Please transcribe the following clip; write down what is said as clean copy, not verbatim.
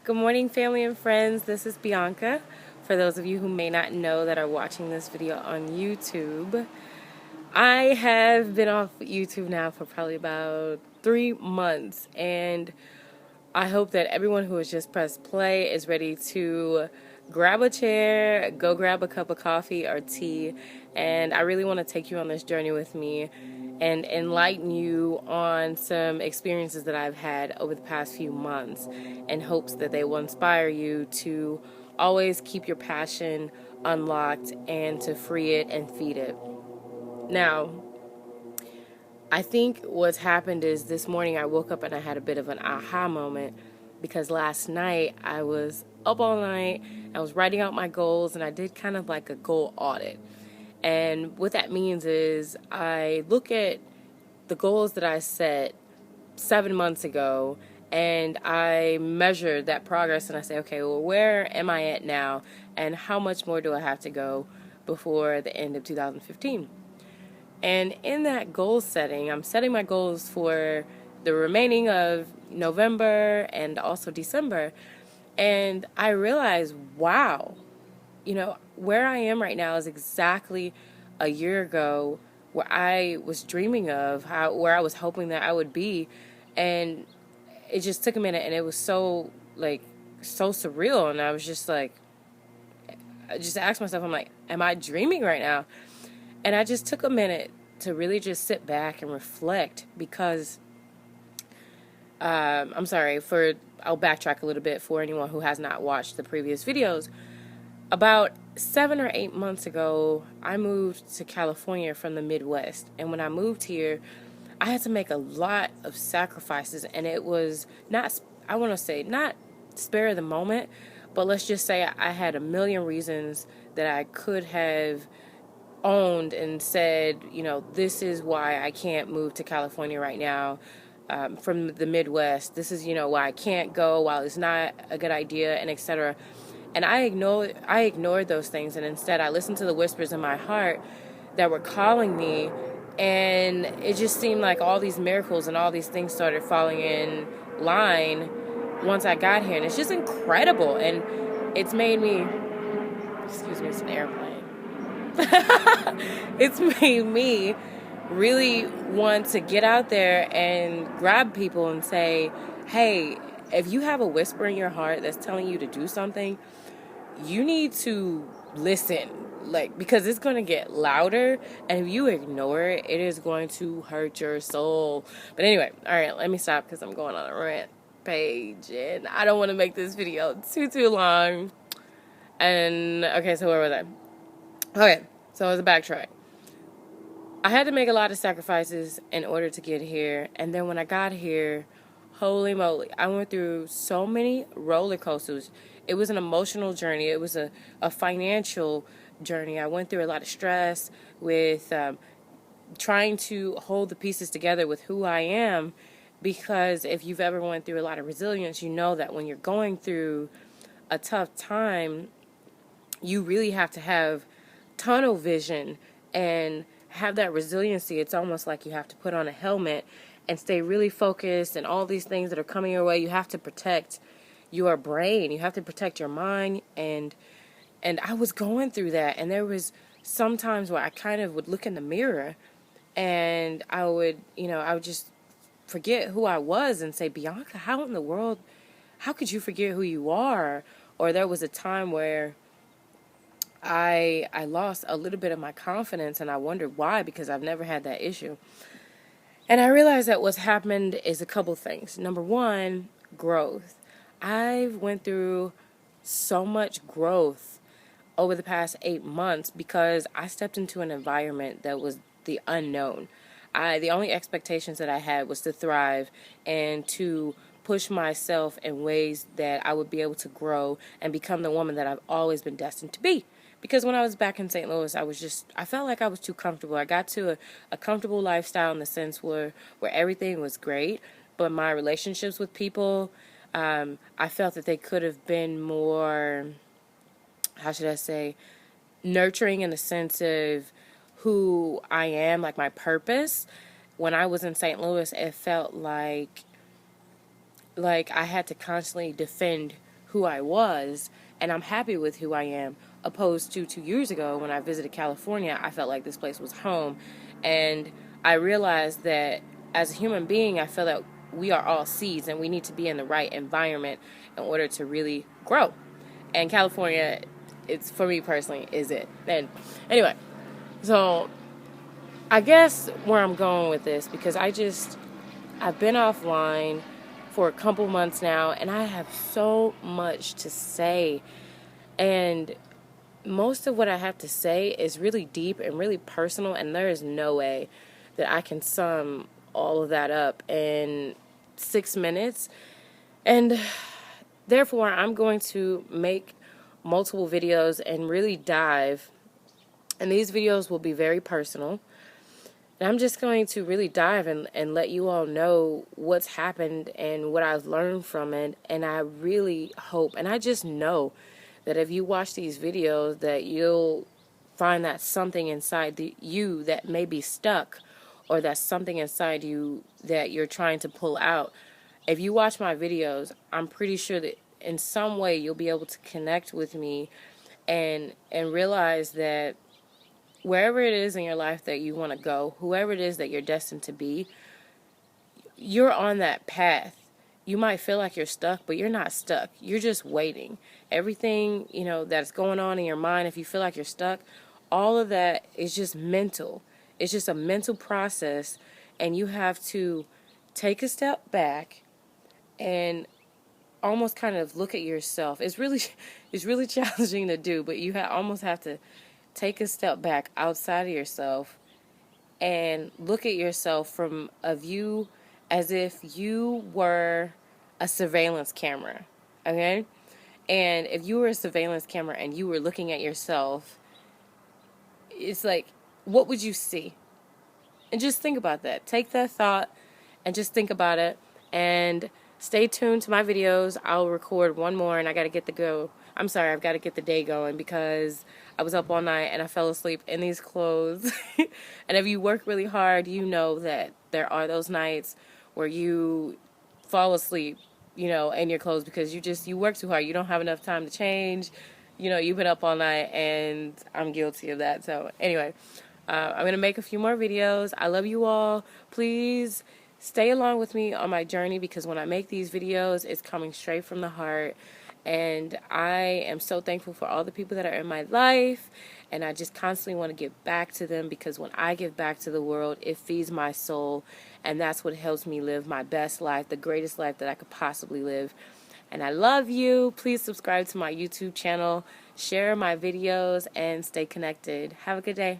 Good morning, family and friends. This is Bianca. For those of you who may not know that are watching this video on YouTube, I have been off YouTube now for probably about 3 months, and I hope that everyone who has just pressed play is ready to grab a chair, go grab a cup of coffee or tea, and I really want to take you on this journey with me and enlighten you on some experiences that I've had over the past few months in hopes that they will inspire you to always keep your passion unlocked and to free it and feed it. Now, I think what's happened is this morning I woke up and I had a bit of an aha moment because last night I was up all night, I was writing out my goals, and I did kind of like a goal audit. And what that means is I look at the goals that I set 7 months ago and I measure that progress and I say, okay, well, where am I at now and how much more do I have to go before the end of 2015? And in that goal setting, I'm setting my goals for the remaining of November and also December. And I realized, wow, where I am right now is exactly a year ago where I was dreaming of where I was hoping that I would be. And it just took a minute and it was so surreal. And I was just like, I just asked myself, I'm like, am I dreaming right now? And I just took a minute to really just sit back and reflect because I'll backtrack a little bit for anyone who has not watched the previous videos. About 7 or 8 months ago, I moved to California from the Midwest. And when I moved here, I had to make a lot of sacrifices. And it was not, I want to say, not spare of the moment, but let's just say I had a million reasons that I could have owned and said, this is why I can't move to California right now from the Midwest. This is, why I can't go, while it's not a good idea, and etc. And I ignored those things, and instead I listened to the whispers in my heart that were calling me, and it just seemed like all these miracles and all these things started falling in line once I got here, and it's just incredible, and it's made me, excuse me, it's an airplane. It's made me really want to get out there and grab people and say, hey, if you have a whisper in your heart that's telling you to do something, you need to listen, because it's going to get louder, and if you ignore it, it is going to hurt your soul. But anyway, all right, let me stop because I'm going on a rant page and I don't want to make this video too long. And okay, so where was I? Okay, so as a backtrack, I had to make a lot of sacrifices in order to get here. And then when I got here, holy moly, I went through so many roller coasters. It was an emotional journey. It was a financial journey. I went through a lot of stress with trying to hold the pieces together with who I am. Because if you've ever went through a lot of resilience, you know that when you're going through a tough time, you really have to have tunnel vision and have that resiliency. It's almost like you have to put on a helmet and stay really focused, and all these things that are coming your way, you have to protect your brain, you have to protect your mind. And I was going through that, and there was some times where I kind of would look in the mirror and I would just forget who I was and say, Bianca, how in the world, how could you forget who you are? Or there was a time where I lost a little bit of my confidence, and I wondered why, because I've never had that issue. And I realized that what's happened is a couple things. Number one, growth. I've went through so much growth over the past 8 months because I stepped into an environment that was the unknown. The only expectations that I had was to thrive and to push myself in ways that I would be able to grow and become the woman that I've always been destined to be. Because when I was back in St. Louis, I felt like I was too comfortable. I got to a comfortable lifestyle in the sense where everything was great, but my relationships with people, I felt that they could have been more, how should I say, nurturing in the sense of who I am, like my purpose. When I was in St. Louis, it felt like I had to constantly defend who I was, and I'm happy with who I am, opposed to 2 years ago when I visited California. I felt like this place was home, and I realized that as a human being, I feel that we are all seeds and we need to be in the right environment in order to really grow. And California, it's, for me personally, is it. And anyway, so I guess where I'm going with this, because I've been offline for a couple months now, and I have so much to say. And most of what I have to say is really deep and really personal, and there is no way that I can sum all of that up in 6 minutes. And therefore, I'm going to make multiple videos and really dive. And these videos will be very personal. And I'm just going to really dive and let you all know what's happened and what I've learned from it. And I really hope, and I just know that if you watch these videos, that you'll find that something inside you that may be stuck, or that's something inside you that you're trying to pull out. If you watch my videos, I'm pretty sure that in some way you'll be able to connect with me and realize that wherever it is in your life that you want to go, whoever it is that you're destined to be, you're on that path. You might feel like you're stuck, but you're not stuck. You're just waiting. Everything, that's going on in your mind, if you feel like you're stuck, all of that is just mental. It's just a mental process, and you have to take a step back and almost kind of look at yourself. It's really challenging to do, but you almost have to take a step back outside of yourself and look at yourself from a view as if you were a surveillance camera, okay? And if you were a surveillance camera and you were looking at yourself, it's like, what would you see? And just think about that. Take that thought and just think about it. And stay tuned to my videos. I'll record one more, and I got to get I've got to get the day going because I was up all night and I fell asleep in these clothes. And if you work really hard, you know that there are those nights where you fall asleep, in your clothes because you work too hard. You don't have enough time to change. You've been up all night, and I'm guilty of that. So anyway, I'm going to make a few more videos. I love you all. Please stay along with me on my journey, because when I make these videos, it's coming straight from the heart. And I am so thankful for all the people that are in my life, and I just constantly want to give back to them, because when I give back to the world, it feeds my soul, and that's what helps me live my best life, the greatest life that I could possibly live. And I love you. Please subscribe to my YouTube channel, share my videos, and stay connected. Have a good day.